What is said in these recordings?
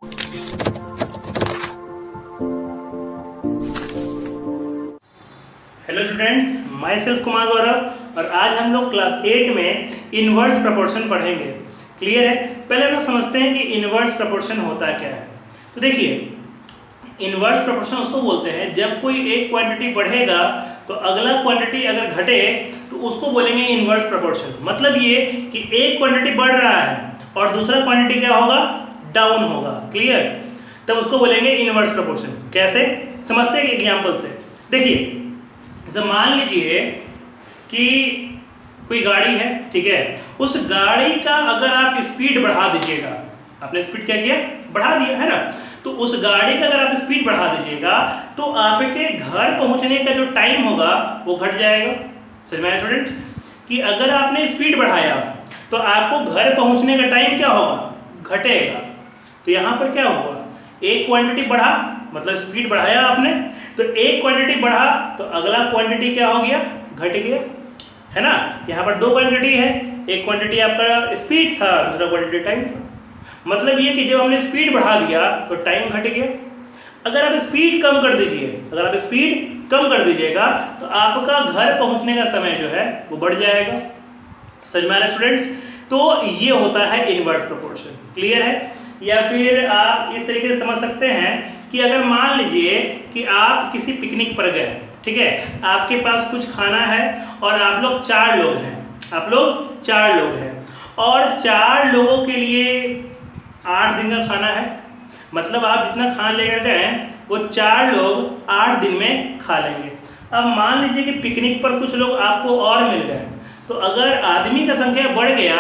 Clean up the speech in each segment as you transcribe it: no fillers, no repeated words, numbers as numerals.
Hello students, myself Kumar Gaurav और आज हम लोग क्लास 8 में इनवर्स प्रपोर्शन पढ़ेंगे। क्लियर है? पहले हम लोग समझते हैं कि इनवर्स प्रपोर्शन होता क्या है। तो देखिए, इनवर्स प्रपोर्शन उसको बोलते हैं जब कोई एक क्वांटिटी बढ़ेगा तो अगला क्वांटिटी अगर घटे तो उसको बोलेंगे इनवर्स प्रपोर्शन। मतलब ये कि एक क्वांटिटी बढ़ रहा है और दूसरा क्वांटिटी क्या होगा, डाउन होगा। क्लियर? तब उसको बोलेंगे इनवर्स प्रपोर्शन। कैसे समझते हैं? एग्जाम्पल से देखिए, जैसे मान लीजिए कि कोई गाड़ी है, ठीक है, उस गाड़ी का अगर आप स्पीड बढ़ा दीजिएगा, आपने स्पीड क्या किया, बढ़ा दिया है ना, तो उस गाड़ी का अगर आप स्पीड बढ़ा दीजिएगा तो आपके घर पहुंचने का जो टाइम होगा वो घट जाएगा। समझ में आया स्टूडेंट्स? कि अगर आपने स्पीड बढ़ाया तो आपको घर पहुंचने का टाइम क्या होगा, घटेगा। तो यहाँ पर क्या हुआ, एक क्वांटिटी बढ़ा, मतलब स्पीड बढ़ाया आपने, तो एक क्वांटिटी बढ़ा तो अगला क्वांटिटी क्या हो गया, घट गया, है ना। यहाँ पर दो क्वांटिटी है, एक क्वांटिटी आपका स्पीड था, दूसरा क्वांटिटी टाइम था। मतलब ये कि जब हमने स्पीड बढ़ा दिया तो टाइम घट गया। अगर आप स्पीड कम कर दीजिए, अगर आप स्पीड कम कर दीजिएगा तो आपका घर पहुंचने का समय जो है वो बढ़ जाएगा। समझ में आ रहा है स्टूडेंट्स? तो ये होता है इनवर्स प्रोपोर्शन। क्लियर है? या फिर आप इस तरीके से समझ सकते हैं कि अगर मान लीजिए कि आप किसी पिकनिक पर गए, ठीक है, आपके पास कुछ खाना है और आप लोग 4 लोग हैं, आप लोग 4 लोग हैं और 4 लोगों के लिए 8 दिन का खाना है। मतलब आप जितना खाना लेकर गए वो 4 लोग 8 दिन में खा लेंगे। अब मान लीजिए कि पिकनिक पर कुछ लोग आपको और मिल गए, तो अगर आदमी का संख्या बढ़ गया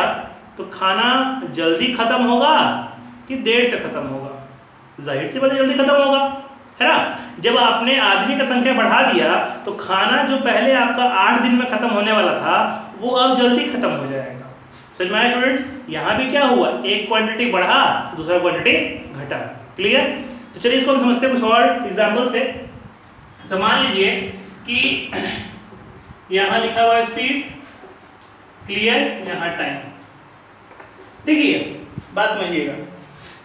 तो खाना जल्दी खत्म होगा कि देर से खत्म होगा? जाहिर सी बात है, जल्दी खत्म होगा, है ना। जब आपने आदमी का संख्या बढ़ा दिया तो खाना जो पहले आपका 8 दिन में खत्म होने वाला था वो अब जल्दी खत्म हो जाएगा। समझ में आया स्टूडेंट्स? यहाँ भी क्या हुआ, एक क्वांटिटी बढ़ा, दूसरा क्वांटिटी घटा। क्लियर? तो चलिए इसको हम समझते हैं कुछ और एग्जाम्पल से। मान लीजिए कि यहाँ लिखा हुआ स्पीड, क्लियर, यहाँ टाइम। देखिए बात समझिएगा,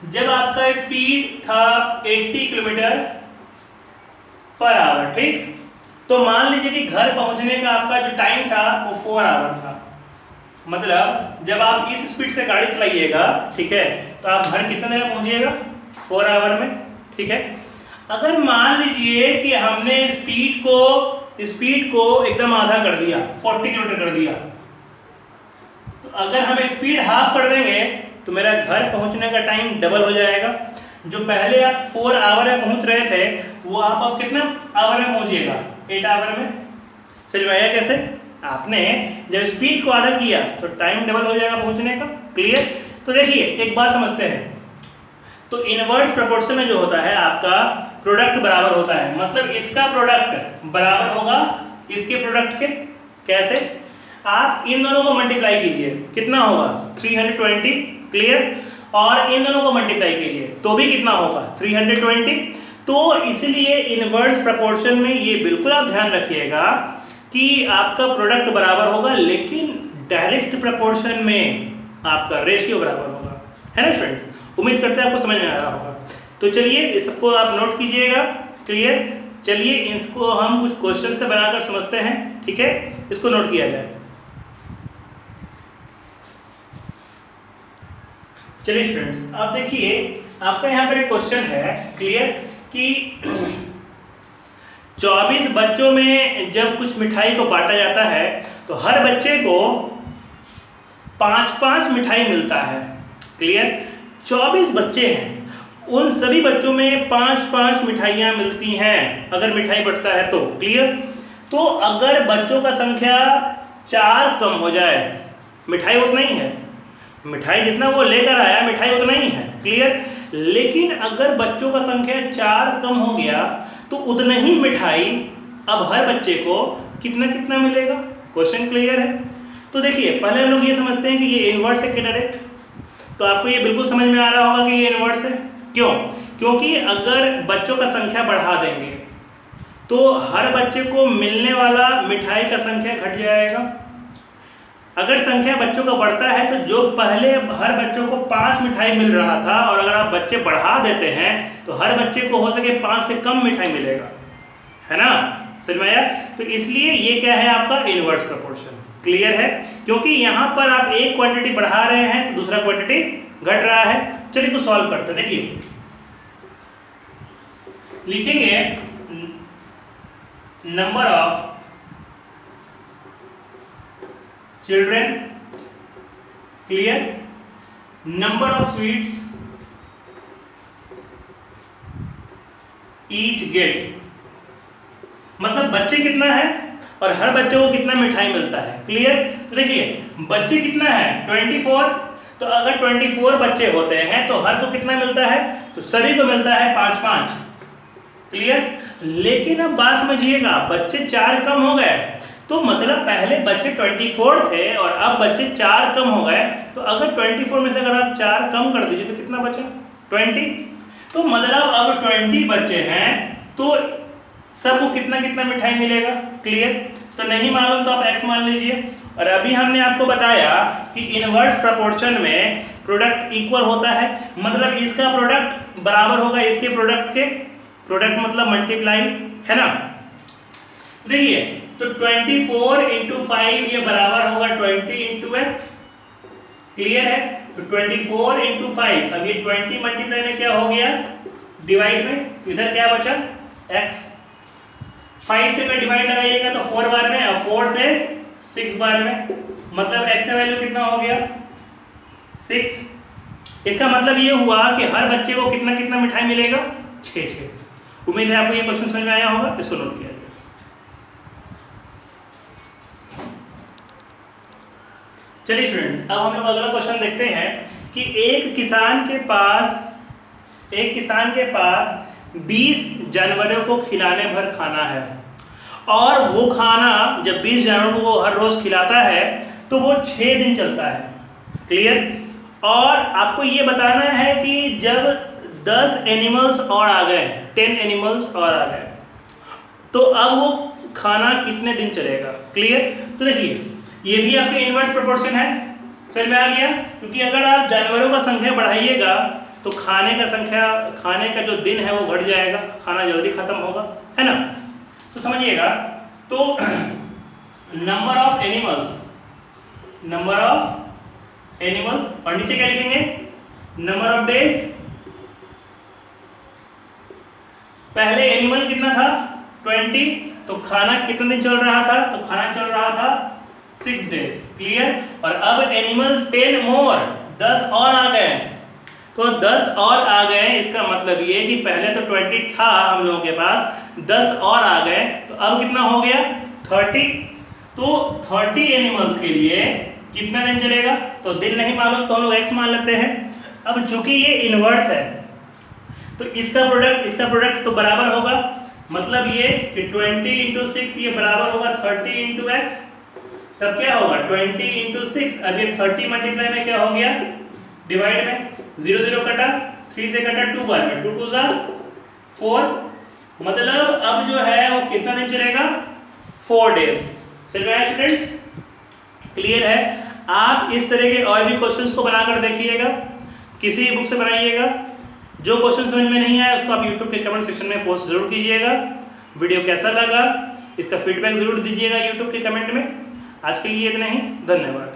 जब आपका स्पीड था 80 किलोमीटर पर आवर, ठीक, तो मान लीजिए कि घर पहुंचने का आपका जो टाइम था वो 4 आवर था। मतलब जब आप इस स्पीड से गाड़ी चलाइएगा, ठीक है, तो आप घर कितने देर में पहुंचिएगा, 4 आवर में, ठीक है। अगर मान लीजिए कि हमने स्पीड को एकदम आधा कर दिया, 40 किलोमीटर कर दिया, तो अगर हम स्पीड हाफ कर देंगे तो मेरा घर पहुंचने का टाइम डबल हो जाएगा। जो पहले आप 4 आवर में पहुंच रहे थे वो आप अब कितना आवर में पहुंचिएगा, 8 आवर में। समझ में आया कैसे? आपने जब स्पीड को आधा किया तो टाइम डबल हो जाएगा पहुंचने का। क्लियर? तो देखिए एक बात समझते हैं, तो इनवर्स प्रोपोर्शन में जो होता है आपका प्रोडक्ट बराबर होता है। मतलब इसका प्रोडक्ट बराबर होगा इसके प्रोडक्ट के। कैसे? आप इन दोनों को मल्टीप्लाई कीजिए, कितना होगा, 320। क्लियर? और इन दोनों को मल्टीप्लाई कीजिए तो भी कितना होगा, 320। तो इसलिए इनवर्स प्रोपोर्शन में ये बिल्कुल आप ध्यान रखिएगा कि आपका प्रोडक्ट बराबर होगा, लेकिन डायरेक्ट प्रोपोर्शन में आपका रेशियो बराबर होगा, है ना स्टूडेंट्स? उम्मीद करते हैं आपको समझ में आ रहा होगा। तो चलिए इस सबको आप नोट कीजिएगा। क्लियर? चलिए इसको हम कुछ क्वेश्चन से बनाकर समझते हैं, ठीक है, इसको नोट किया जाए। चलिए स्टूडेंट्स, अब देखिए आपका यहाँ पर एक क्वेश्चन है, क्लियर, कि 24 बच्चों में जब कुछ मिठाई को बांटा जाता है तो हर बच्चे को 5-5 मिठाई मिलता है। क्लियर? 24 बच्चे हैं, उन सभी बच्चों में 5-5 मिठाइयाँ मिलती हैं अगर मिठाई बंटता है तो। क्लियर? तो अगर बच्चों का संख्या 4 कम हो जाए, मिठाई उतना ही है, मिठाई जितना वो लेकर आया मिठाई उतना ही है। क्लियर? लेकिन अगर बच्चों का संख्या 4 कम हो गया तो उतना ही मिठाई अब हर बच्चे को कितना कितना मिलेगा। क्वेश्चन क्लियर है? तो देखिए पहले हम लोग ये समझते हैं कि ये इनवर्स है कि डायरेक्ट। तो आपको ये बिल्कुल समझ में आ रहा होगा कि ये इनवर्स है। क्यों? क्योंकि अगर बच्चों का संख्या बढ़ा देंगे तो हर बच्चे को मिलने वाला मिठाई का संख्या घट जाएगा। अगर संख्या बच्चों का बढ़ता है तो जो पहले हर बच्चों को 5 मिठाई मिल रहा था, और अगर आप बच्चे बढ़ा देते हैं तो हर बच्चे को हो सके 5 से कम मिठाई मिलेगा, है ना। समझ में आया। तो इसलिए ये क्या है आपका इनवर्स प्रोपोर्शन। क्लियर है, क्योंकि यहाँ पर आप एक क्वांटिटी बढ़ा रहे हैं तो दूसरा क्वांटिटी घट रहा है। चलिए तो सॉल्व करते हैं। देखिए लिखेंगे number of children, clear, number of sweets each get, मतलब बच्चे कितना है और हर बच्चे को कितना मिठाई मिलता है। क्लियर। तो देखिए बच्चे कितना है 24, तो अगर 24 बच्चे होते हैं तो हर को कितना मिलता है, तो सभी को मिलता है 5-5। क्लियर। लेकिन अब बात समझिएगा, बच्चे 4 कम हो गए, तो मतलब पहले बच्चे 24 थे और अब बच्चे 4 कम हो गए, तो अगर 24 में से अगर आप 4 कम कर दीजिए तो कितना बचा 20। तो मतलब अब 20 बच्चे हैं तो सबको कितना कितना मिठाई मिलेगा। क्लियर। तो नहीं मालूम तो आप x मान लीजिए। और अभी हमने आपको बताया कि इनवर्स प्रोपोर्शन में प्रोडक्ट इक्वल होता है, मतलब इसका प्रोडक्ट बराबर होगा इसके प्रोडक्ट के, प्रोडक्ट मतलब मल्टीप्लाई, है ना। देखिए तो 24 इंटू 5 ये बराबर होगा 20 इंटू एक्स। क्लियर है। तो 24 इंटू 5, अब ये 20 मल्टीप्लाई में क्या हो गया डिवाइड में, तो इधर क्या बचा x। 5 से मैं डिवाइड लगाइएगा तो 4 बार में, और 4 से 6 बार में, मतलब x का वैल्यू कितना हो गया 6। इसका मतलब ये हुआ कि हर बच्चे को कितना कितना मिठाई मिलेगा 6-6। उम्मीद है आपको ये क्वेश्चन समझ में आया होगा, इसको नोट किया। चलिए स्टूडेंट्स, अब हम लोग अगला क्वेश्चन देखते हैं कि एक किसान के पास 20 जानवरों को खिलाने भर खाना है, और वो खाना जब 20 जानवरों को हर रोज खिलाता है तो वो 6 दिन चलता है। क्लियर। और आपको ये बताना है कि जब 10 एनिमल्स और आ गए, 10 एनिमल्स और आ गए, तो अब वो खाना कितने दिन चलेगा। क्लियर। तो देखिए ये भी आपके इनवर्स प्रोपोर्शन है, समझ में आ गया। क्योंकि अगर आप जानवरों का संख्या बढ़ाइएगा तो खाने का जो दिन है वो घट जाएगा, खाना जल्दी खत्म होगा, है ना। तो समझिएगा, तो नंबर ऑफ एनिमल्स और नीचे क्या लिखेंगे नंबर ऑफ डेज। पहले एनिमल कितना था 20, तो खाना कितने दिन चल रहा था, तो खाना चल रहा था 6 डेज। क्लियर। और अब एनिमल 10 मोर, 10 और आ गए, तो 10 और आ गए, इसका मतलब ये कि पहले तो 20 था हम लोगों के पास, 10 और आ गए, तो अब कितना हो गया 30। तो 30 एनिमल्स के लिए कितना दिन चलेगा, तो दिन नहीं मालूम तो हम लोग x मान लेते हैं। अब चूंकि ये इनवर्स है तो इसका प्रोडक्ट तो बराबर होगा, मतलब ये कि 20 इंटू 6 ये बराबर होगा 30 इंटू एक्स। तब क्या होगा 20 इंटू 6, अब ये 30 मल्टीप्लाई में क्या हो गया डिवाइड में, 0 0 कटा, 3 से कटा 2 बार में, 2 2 जा 4, मतलब अब जो है वो कितना दिन चलेगा 4 डेज। स्टूडेंट्स क्लियर है। आप इस तरह के और भी क्वेश्चंस को बनाकर देखिएगा, किसी भी बुक से बनाइएगा। जो क्वेश्चन समझ में नहीं आया उसको आप YouTube के कमेंट सेक्शन में पोस्ट जरूर कीजिएगा। वीडियो कैसा लगा इसका फीडबैक जरूर दीजिएगा YouTube के कमेंट में। आज के लिए इतना ही, धन्यवाद।